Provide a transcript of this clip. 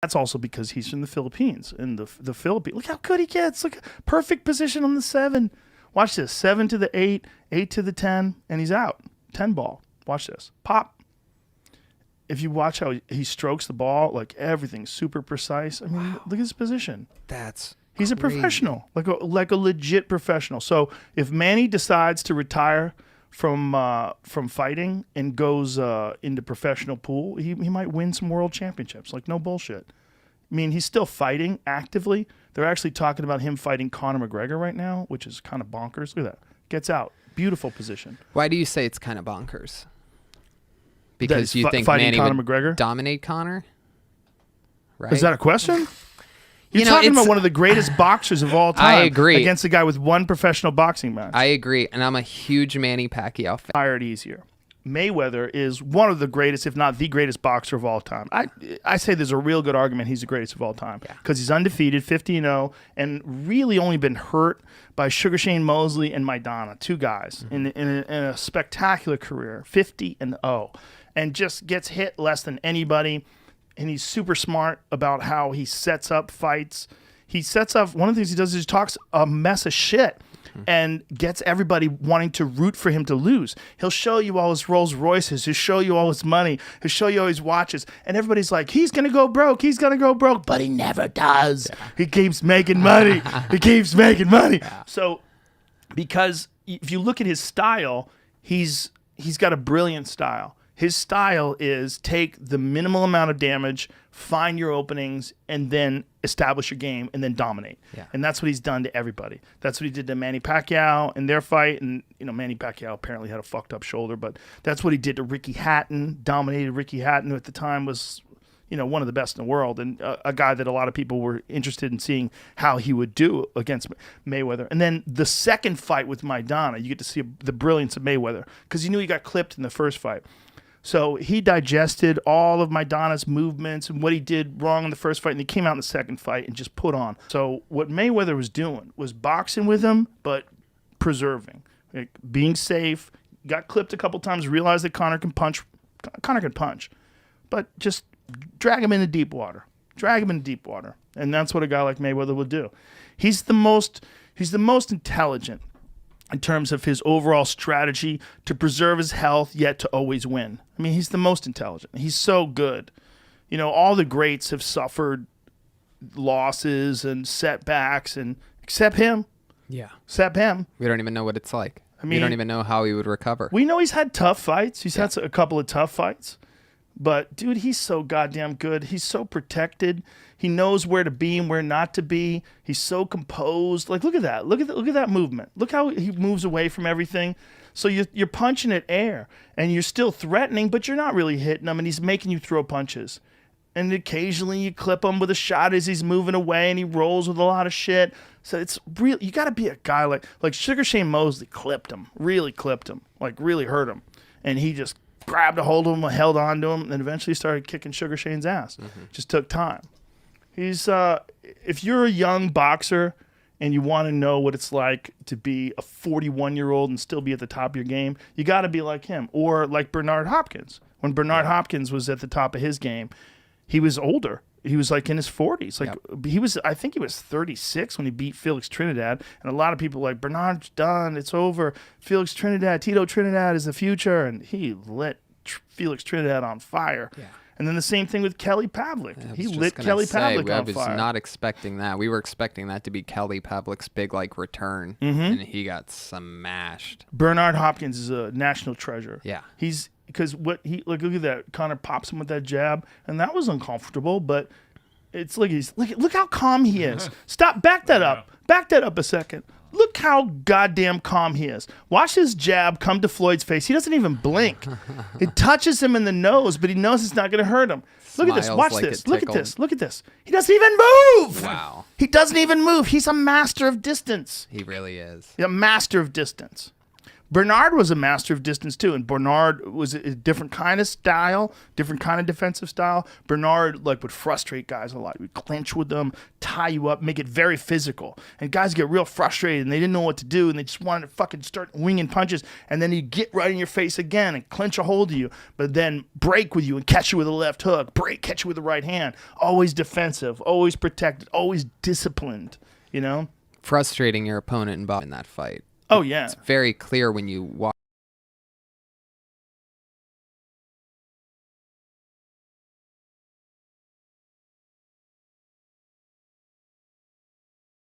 That's also because he's from the Philippines. And the Philippines, look how good he gets. Look, perfect position on the 7. Watch this. 7 to the 8, 8 to the 10, and he's out. 10 ball. Watch this. Pop. If you watch how he strokes the ball, like everything's super precise. I mean, look at his position. He's a professional, like a legit professional. So if Manny decides to retire from fighting and goes into professional pool, he might win some world championships. Like, no bullshit. I mean, he's still fighting actively. They're actually talking about him fighting Conor McGregor right now, which is kind of bonkers. Look at that. Gets out. Beautiful position. Why do you say it's kind of bonkers? Because you think fighting Manny Conor would McGregor? dominate Conor? Right? Is that a question? You're talking about one of the greatest boxers of all time. I agree. Against a guy with one professional boxing match. I agree, and I'm a huge Manny Pacquiao fan. Tired easier. Mayweather is one of the greatest, if not the greatest boxer of all time. I say there's a real good argument he's the greatest of all time because he's undefeated, 50-0, and really only been hurt by Sugar Shane Mosley and Maidana, 2 guys in a spectacular career, 50-0, and just gets hit less than anybody. And he's super smart about how he sets up fights. He sets up, one of the things he does is he talks a mess of shit and gets everybody wanting to root for him to lose. He'll show you all his Rolls Royces. He'll show you all his money. He'll show you all his watches. And everybody's like, he's going to go broke. He's going to go broke. But he never does. Yeah. He keeps making money. He keeps making money. Yeah. So because if you look at his style, he's got a brilliant style. His style is take the minimal amount of damage, find your openings, and then establish your game, and then dominate. Yeah. And that's what he's done to everybody. That's what he did to Manny Pacquiao in their fight. And, Manny Pacquiao apparently had a fucked up shoulder, but that's what he did to Ricky Hatton, dominated Ricky Hatton, who at the time was, one of the best in the world, and a guy that a lot of people were interested in seeing how he would do against Mayweather. And then the second fight with Maidana, you get to see the brilliance of Mayweather, because you knew he got clipped in the first fight. So he digested all of Maidana's movements and what he did wrong in the first fight, and he came out in the second fight and just put on. So what Mayweather was doing was boxing with him, but preserving, like being safe. Got clipped a couple times, realized that Conor can punch. Conor can punch, but just drag him into deep water. Drag him into deep water, and that's what a guy like Mayweather would do. He's the most intelligent in terms of his overall strategy to preserve his health, yet to always win. I mean, he's the most intelligent. He's so good. All the greats have suffered losses and setbacks, and except him. Yeah. Except him. We don't even know what it's like. We don't even know how he would recover. We know he's had tough fights. He's had a couple of tough fights. But, dude, he's so goddamn good. He's so protected. He knows where to be and where not to be. He's so composed. Like, look at that. Look at that movement. Look how he moves away from everything. So you're punching at air, and you're still threatening, but you're not really hitting him, and he's making you throw punches. And occasionally you clip him with a shot as he's moving away, and he rolls with a lot of shit. So it's real. You got to be a guy like Sugar Shane Mosley clipped him, really hurt him. And he just grabbed a hold of him, held on to him, and eventually started kicking Sugar Shane's ass. Mm-hmm. Just took time. He's if you're a young boxer and you want to know what it's like to be a 41-year-old and still be at the top of your game, you got to be like him, or like Bernard Hopkins. When Bernard Hopkins was at the top of his game, he was older. He was like in his 40s. I think he was 36 when he beat Felix Trinidad. And a lot of people were like, Bernard's done. It's over. Tito Trinidad is the future. And he lit Felix Trinidad on fire. Yeah. And then the same thing with Kelly Pavlik. He lit Kelly Pavlik on fire. I was not expecting that. We were expecting that to be Kelly Pavlik's big return. Mm-hmm. And he got smashed. Bernard Hopkins is a national treasure. Yeah. Because look at that. Conor pops him with that jab, and that was uncomfortable, but it's like look how calm he is. Stop, back that up. Back that up a second. Look how goddamn calm he is. Watch his jab come to Floyd's face. He doesn't even blink. It touches him in the nose, but he knows it's not going to hurt him. Look at this. Watch this. Look at this. Look at this. He doesn't even move. Wow. He doesn't even move. He's a master of distance. He really is. He's a master of distance. Bernard was a master of distance too, and Bernard was a different kind of style, different kind of defensive style. Bernard like would frustrate guys a lot. He would clinch with them, tie you up, make it very physical, and guys get real frustrated and they didn't know what to do and they just wanted to fucking start winging punches, and then he'd get right in your face again and clinch a hold of you, but then break with you and catch you with a left hook, catch you with the right hand. Always defensive, always protected, always disciplined. You know, Frustrating your opponent in that fight. Oh yeah, It's very clear when you watch